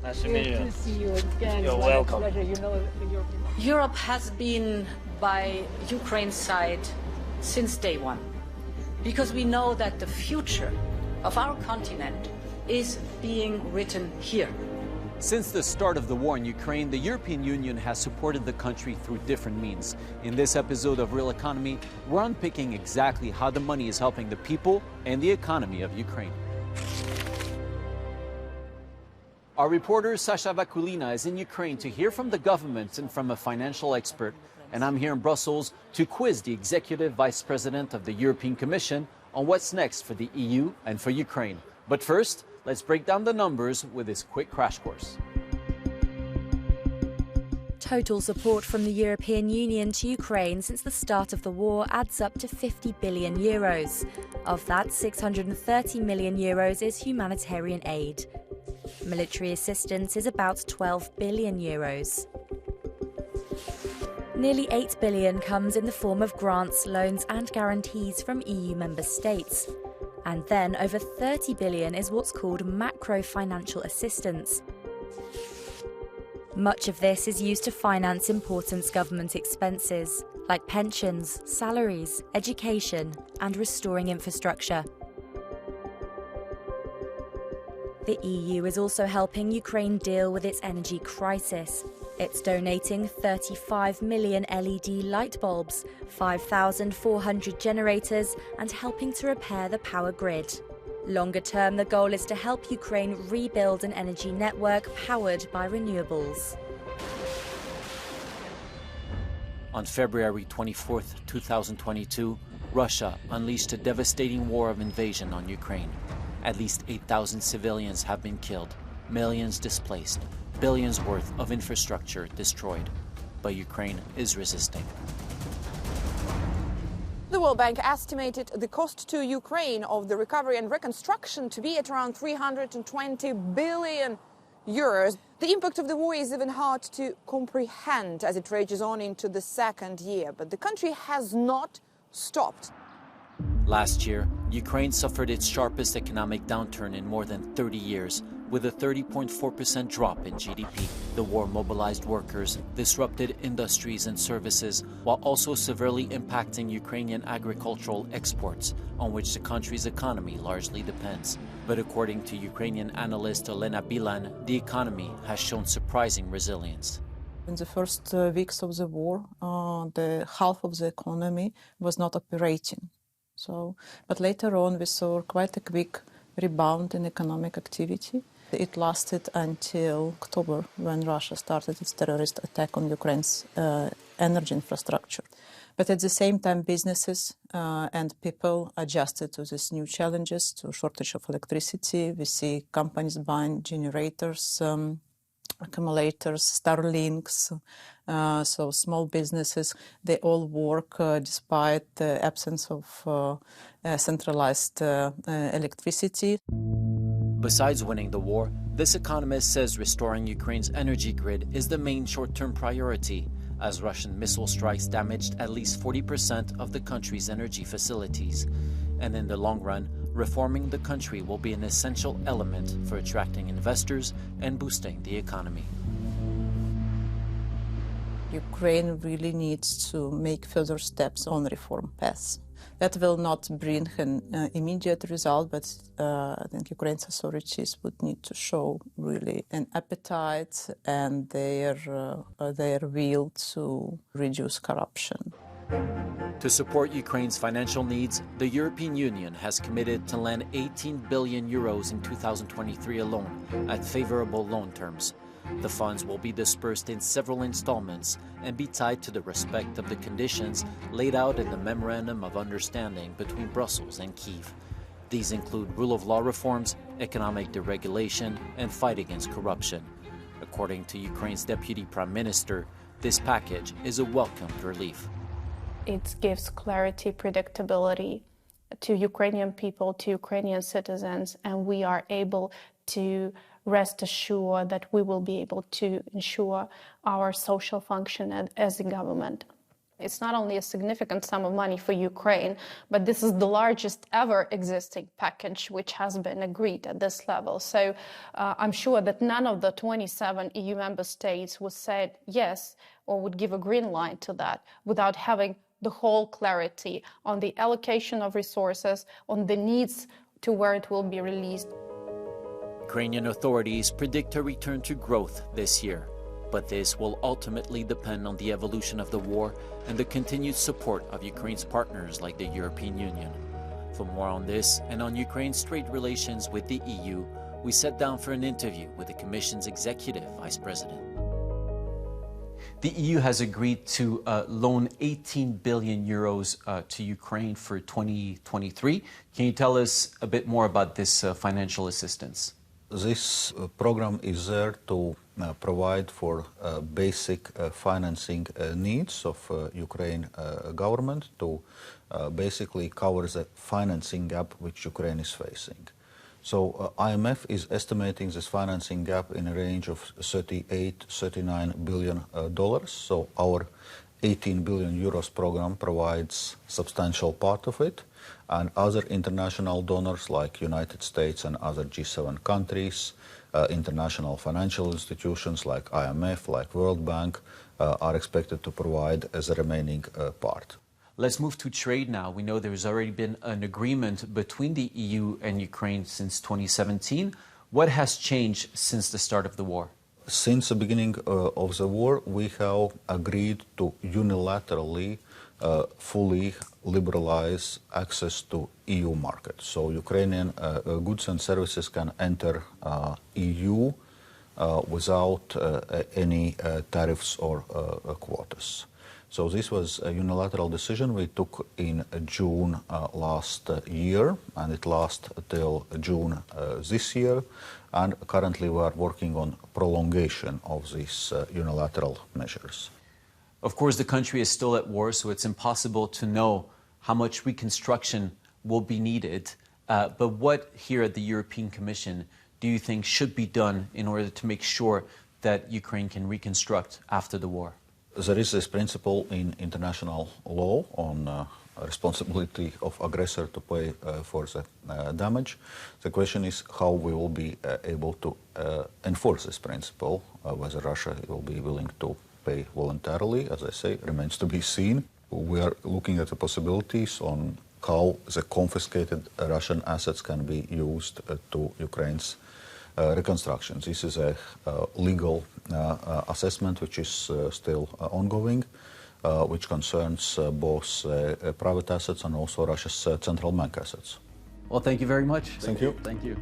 Nice to meet you. Good to see you again. You're welcome. Pleasure. You know, Europe has been by Ukraine's side since day one, because we know that the future of our continent is being written here. Since the start of the war in Ukraine, the European Union has supported the country through different means. In this episode of Real Economy, we're unpicking exactly how the money is helping the people and the economy of Ukraine. Our reporter Sasha Vakulina is in Ukraine to hear from the government and from a financial expert. And I'm here in Brussels to quiz the executive vice president of the European Commission on what's next for the EU and for Ukraine. But first, let's break down the numbers with this quick crash course. Total support from the European Union to Ukraine since the start of the war adds up to 50 billion euros. Of that, 630 million euros is humanitarian aid. Military assistance is about 12 billion euros. Nearly 8 billion comes in the form of grants, loans and guarantees from EU member states. And then over 30 billion is what's called macro-financial assistance. Much of this is used to finance important government expenses, like pensions, salaries, education and restoring infrastructure. The EU is also helping Ukraine deal with its energy crisis. It's donating 35 million LED light bulbs, 5,400 generators, and helping to repair the power grid. Longer term, the goal is to help Ukraine rebuild an energy network powered by renewables. On February 24, 2022, Russia unleashed a devastating war of invasion on Ukraine. At least 8,000 civilians have been killed, millions displaced, billions worth of infrastructure destroyed. But Ukraine is resisting. The World Bank estimated the cost to Ukraine of the recovery and reconstruction to be at around 320 billion euros. The impact of the war is even hard to comprehend as it rages on into the second year. But the country has not stopped. Last year, Ukraine suffered its sharpest economic downturn in more than 30 years, with a 30.4% drop in GDP. The war mobilized workers, disrupted industries and services, while also severely impacting Ukrainian agricultural exports, on which the country's economy largely depends. But according to Ukrainian analyst Olena Bilan, the economy has shown surprising resilience. In the first weeks of the war, the half of the economy was not operating. But later on, we saw quite a quick rebound in economic activity. It lasted until October, when Russia started its terrorist attack on Ukraine's energy infrastructure. But at the same time, businesses and people adjusted to these new challenges, to shortage of electricity. We see companies buying generators, accumulators, Starlinks, so small businesses, they all work despite the absence of centralized electricity. Besides winning the war, this economist says restoring Ukraine's energy grid is the main short-term priority, as Russian missile strikes damaged at least 40% of the country's energy facilities. And in the long run, reforming the country will be an essential element for attracting investors and boosting the economy. Ukraine really needs to make further steps on reform paths. That will not bring an immediate result, but I think Ukraine's authorities would need to show really an appetite and their will to reduce corruption. To support Ukraine's financial needs, the European Union has committed to lend 18 billion euros in 2023 alone at favorable loan terms. The funds will be dispersed in several installments and be tied to the respect of the conditions laid out in the Memorandum of Understanding between Brussels and Kyiv. These include rule of law reforms, economic deregulation, and fight against corruption. According to Ukraine's Deputy Prime Minister, this package is a welcomed relief. It gives clarity, predictability to Ukrainian people, to Ukrainian citizens, and we are able to rest assured that we will be able to ensure our social function as a government. It's not only a significant sum of money for Ukraine, but this is the largest ever existing package which has been agreed at this level. So I'm sure that none of the 27 EU member states would say yes or would give a green light to that without having the whole clarity on the allocation of resources, on the needs to where it will be released. Ukrainian authorities predict a return to growth this year, but this will ultimately depend on the evolution of the war and the continued support of Ukraine's partners like the European Union. For more on this and on Ukraine's trade relations with the EU, we sat down for an interview with the Commission's Executive Vice President. The EU has agreed to loan 18 billion euros to Ukraine for 2023. Can you tell us a bit more about this financial assistance? This program is there to provide for basic financing needs of Ukraine government to basically cover the financing gap which Ukraine is facing. So IMF is estimating this financing gap in a range of $38–39 billion. So our 18 billion euros program provides substantial part of it, and other international donors like United States and other G7 countries, international financial institutions like IMF, like World Bank, are expected to provide as the remaining part. Let's move to trade now. We know there's already been an agreement between the EU and Ukraine since 2017. What has changed since the start of the war? Since the beginning of the war, we have agreed to unilaterally fully liberalize access to EU markets. So Ukrainian goods and services can enter EU without any tariffs or quotas. So this was a unilateral decision we took in June last year, and it lasts till June this year. And currently we are working on prolongation of these unilateral measures. Of course, the country is still at war, so it's impossible to know how much reconstruction will be needed. But what here at the European Commission do you think should be done in order to make sure that Ukraine can reconstruct after the war? There is this principle in international law on responsibility of aggressor to pay for the damage. The question is how we will be able to enforce this principle, whether Russia will be willing to pay voluntarily, as I say, remains to be seen. We are looking at the possibilities on how the confiscated Russian assets can be used to Ukraine's reconstruction. This is a legal assessment which is still ongoing, which concerns both private assets and also Russia's central bank assets. Well, thank you very much. Thank you. Thank you.